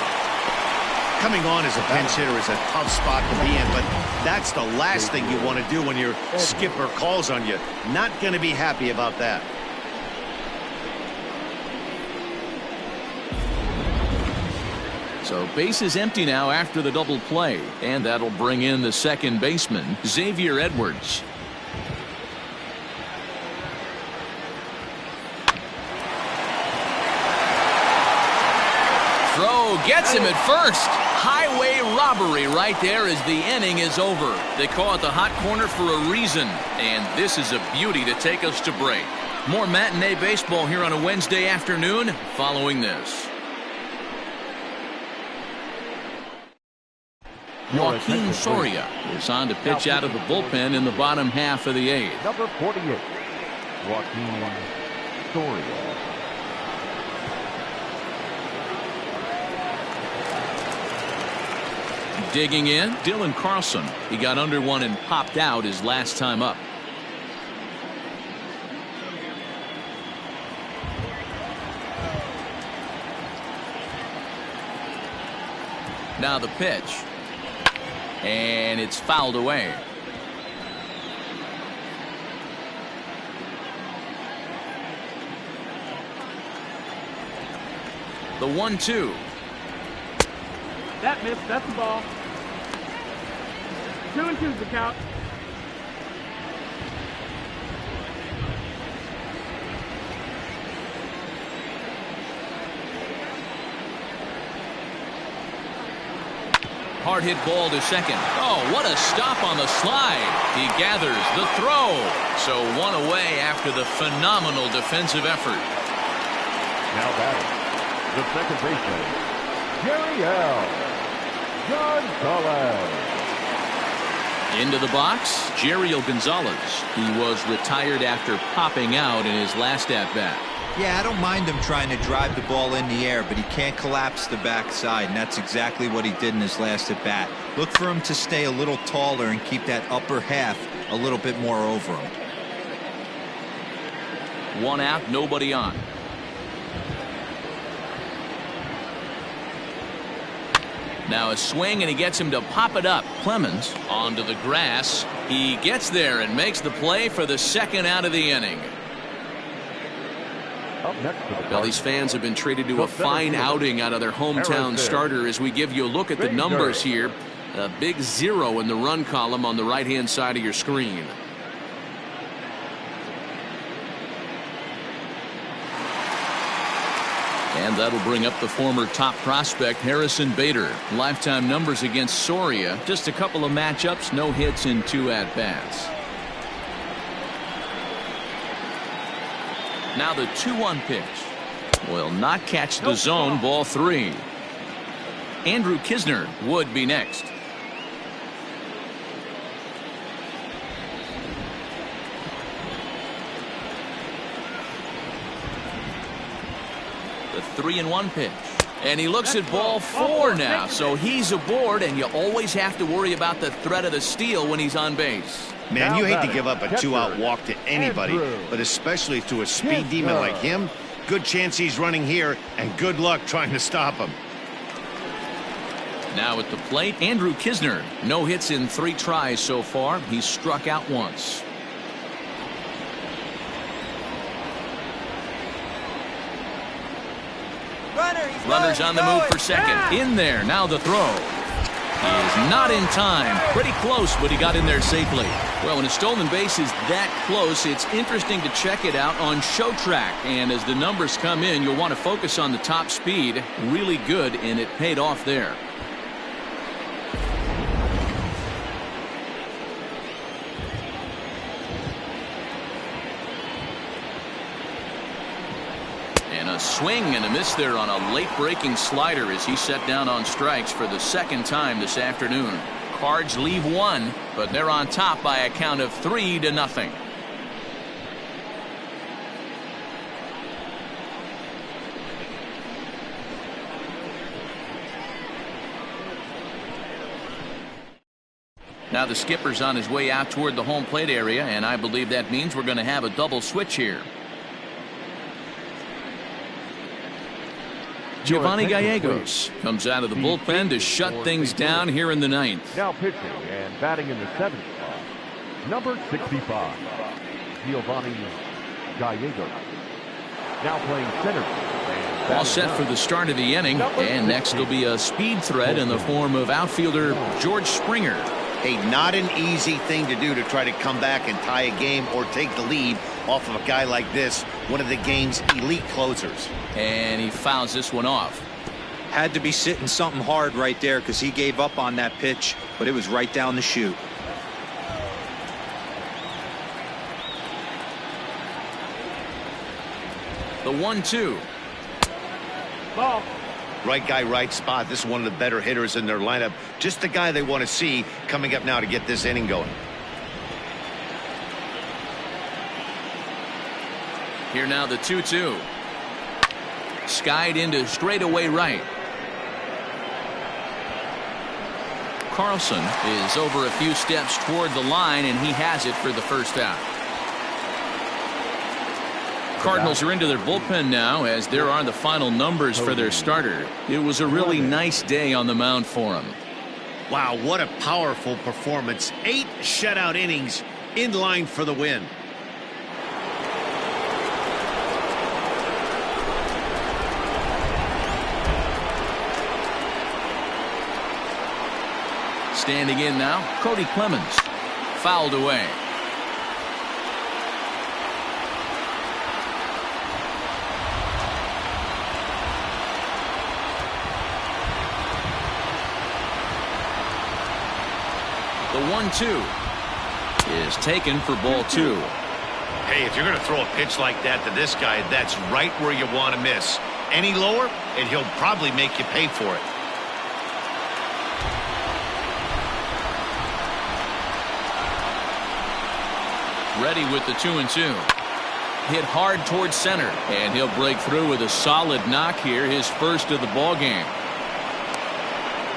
Coming on as a pinch hitter is a tough spot to be in, but that's the last thing you want to do when your skipper calls on you. Not going to be happy about that. So base is empty now after the double play, and that'll bring in the second baseman, Xavier Edwards. Throw gets him at first. Highway robbery right there as the inning is over. They call it the hot corner for a reason, and this is a beauty to take us to break. More matinee baseball here on a Wednesday afternoon following this. Joaquin Soria is on to pitch out of the bullpen in the bottom half of the 8th. Number 48, Joaquin Soria. Digging in, Dylan Carlson. He got under one and popped out his last time up. Now the pitch. And it's fouled away. The 1-2. That missed. That's the ball. 2-2's the count. Hard hit ball to second. Oh, what a stop on the slide. He gathers the throw. So 1 away after the phenomenal defensive effort. Now batting, the second baseman, Gary L. Gonzalez. Into the box, Jeriel Gonzalez. He was retired after popping out in his last at-bat. Yeah, I don't mind him trying to drive the ball in the air, but he can't collapse the backside, and that's exactly what he did in his last at-bat. Look for him to stay a little taller and keep that upper half a little bit more over him. 1 out, nobody on. Now a swing, and he gets him to pop it up. Clemens onto the grass. He gets there and makes the play for the second out of the inning. Up next to the Well, these fans have been treated to a fine outing out of their hometown starter as we give you a look at the numbers here. A big 0 in the run column on the right-hand side of your screen. And that'll bring up the former top prospect Harrison Bader. Lifetime numbers against Soria. Just a couple of matchups, no hits in 2 at-bats. Now the 2-1 pitch. Will not catch the zone, ball 3. Andrew Kisner would be next. The 3-1 pitch. And he looks at ball 4 now, so he's aboard, and you always have to worry about the threat of the steal when he's on base. Man, you hate to give up a 2-out walk to anybody, but especially to a speed demon like him. Good chance he's running here, and good luck trying to stop him. Now at the plate, Andrew Kisner. No hits in 3 tries so far. He's struck out once. Runners on the move for second. In there. Now the throw. He is not in time. Pretty close, but he got in there safely. Well, when a stolen base is that close, it's interesting to check it out on Show Track. And as the numbers come in, you'll want to focus on the top speed. Really good, and it paid off there. And a swing and a miss there on a late breaking slider as he set down on strikes for the second time this afternoon. Cards leave one, but they're on top by a count of 3-0. Now the skipper's on his way out toward the home plate area, and I believe that means we're going to have a double switch here. Giovanni Gallegos comes out of the bullpen to shut things down here in the ninth. Now pitching and batting in the seventh spot, number 65, Giovanni Gallegos. Now playing center. All set for the start of the inning, and next will be a speed threat in the form of outfielder George Springer. Hey, not an easy thing to do to try to come back and tie a game or take the lead off of a guy like this, one of the game's elite closers. And he fouls this one off. Had to be sitting something hard right there because he gave up on that pitch, but it was right down the chute. The 1-2. Ball. Right guy, right spot. This is one of the better hitters in their lineup. Just the guy they want to see coming up now to get this inning going. Here now the 2-2. Skied into straightaway right. Carlson is over a few steps toward the line, and he has it for the first out. Cardinals are into their bullpen now, as there are the final numbers for their starter. It was a really nice day on the mound for him. Wow, what a powerful performance. 8 shutout innings, in line for the win. Standing in now, Cody Clemens. Fouled away. The 1-2 is taken for ball 2. Hey, if you're going to throw a pitch like that to this guy, that's right where you want to miss. Any lower, and he'll probably make you pay for it. Ready with the 2-2. Hit hard towards center, and he'll break through with a solid knock here, his first of the ball game.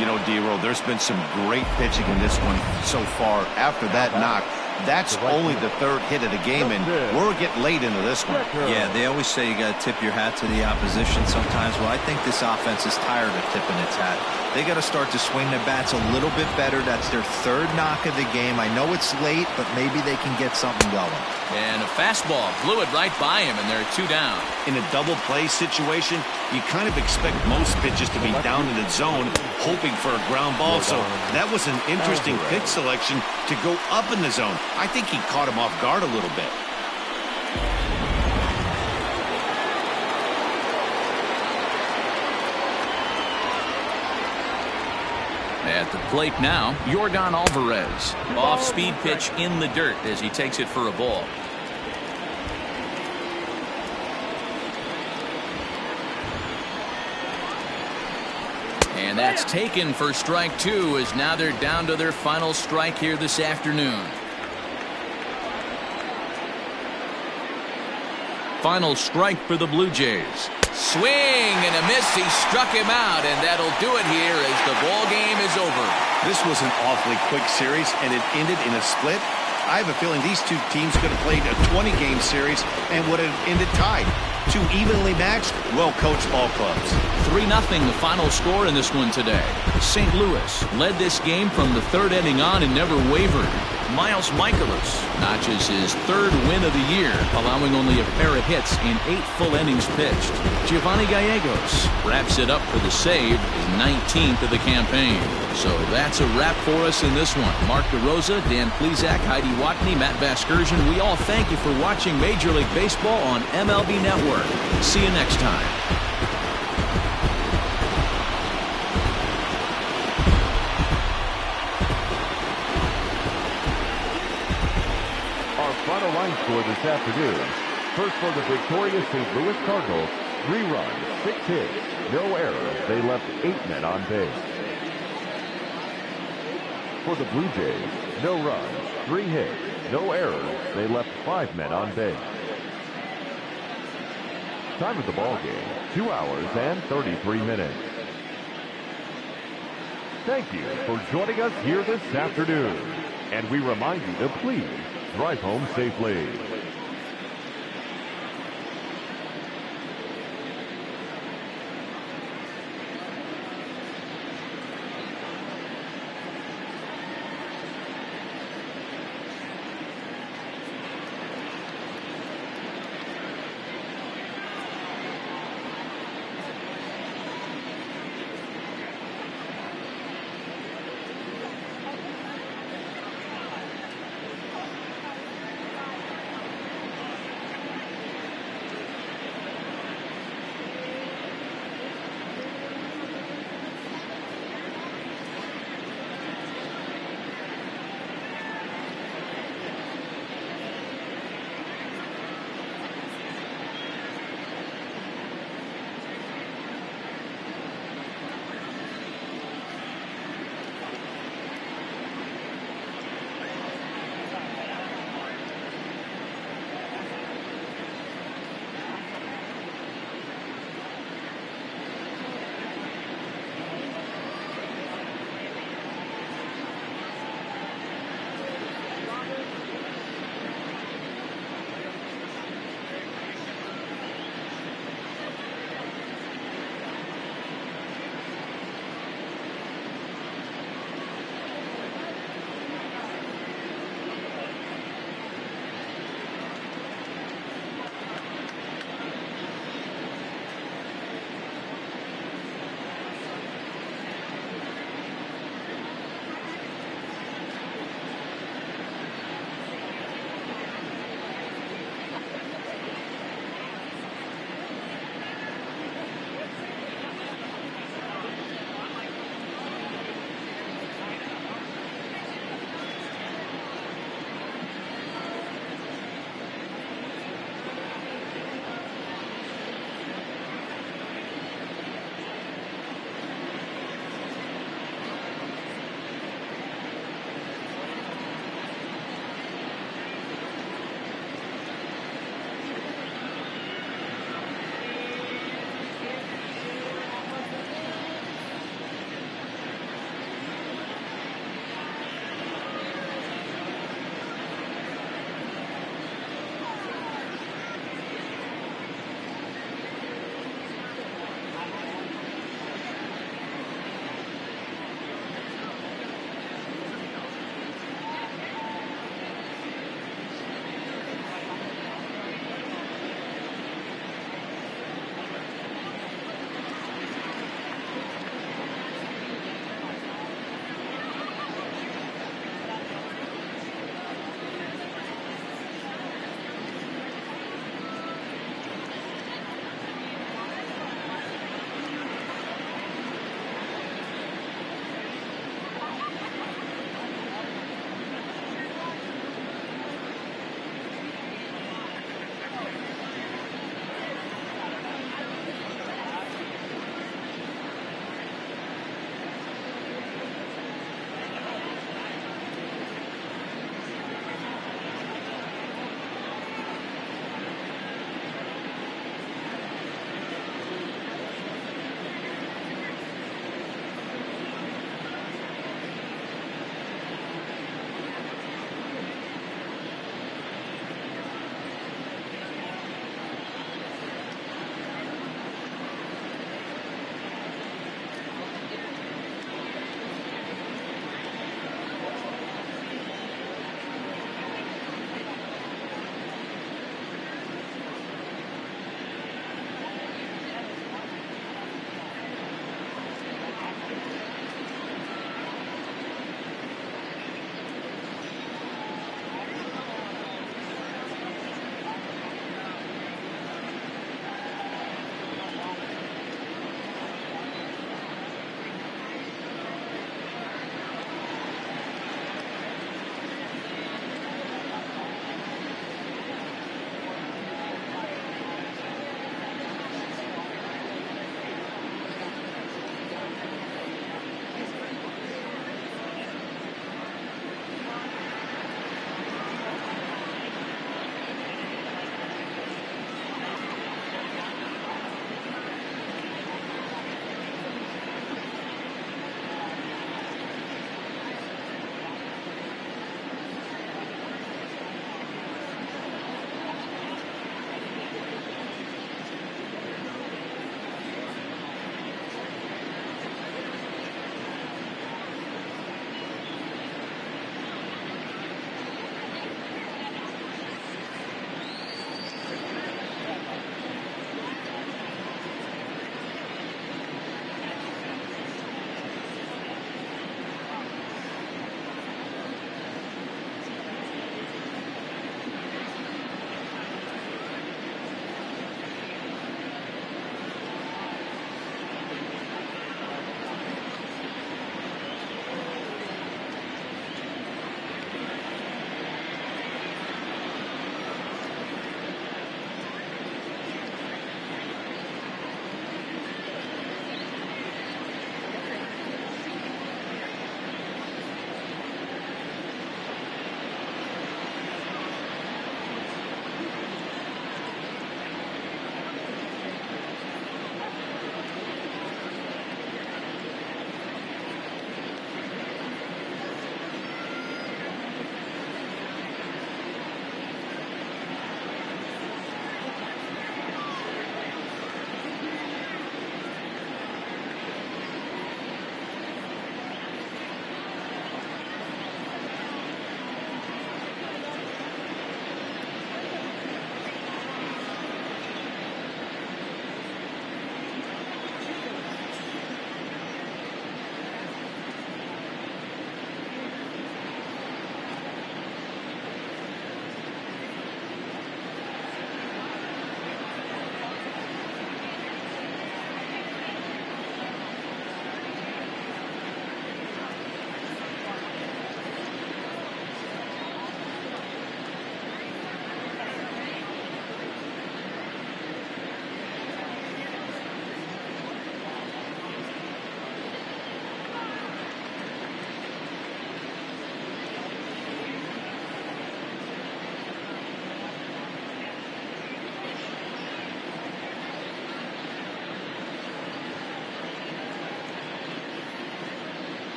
You know, D-Roll, there's been some great pitching in this one so far. After that knock, that's only the third hit of the game, and we're getting late into this one. Yeah, they always say you got to tip your hat to the opposition sometimes. Well, I think this offense is tired of tipping its hat. They got to start to swing the bats a little bit better. That's their third knock of the game. I know it's late, but maybe they can get something going. And a fastball blew it right by him, and they're 2 down. In a double play situation, you kind of expect most pitches to be down in the zone, hoping for a ground ball. So that was an interesting pitch selection to go up in the zone. I think he caught him off guard a little bit. At the plate now, Yordan Alvarez. Off-speed pitch in the dirt as he takes it for a ball. And that's taken for strike 2, as now they're down to their final strike here this afternoon. Final strike for the Blue Jays. Swing and a miss. He struck him out, and that'll do it here as the ball game is over. This was an awfully quick series, and it ended in a split. I have a feeling these two teams could have played a 20-game series and would have ended tied. 2 evenly matched, well-coached ball clubs. 3-0 the final score in this one today. St. Louis led this game from the third inning on and never wavered. Miles Michaelis notches his 3rd win of the year, allowing only a pair of hits in 8 full innings pitched. Giovanni Gallegos wraps it up for the save, his 19th of the campaign. So that's a wrap for us in this one. Mark DeRosa, Dan Plesac, Heidi Watney, Matt Vasgersian, we all thank you for watching Major League Baseball on MLB Network. See you next time. Final line score this afternoon. First for the victorious St. Louis Cardinals, 3 runs, 6 hits, no errors. They left 8 men on base. For the Blue Jays, no runs, 3 hits, no errors. They left 5 men on base. Time of the ball game, 2 hours and 33 minutes. Thank you for joining us here this afternoon. And we remind you to please drive home safely.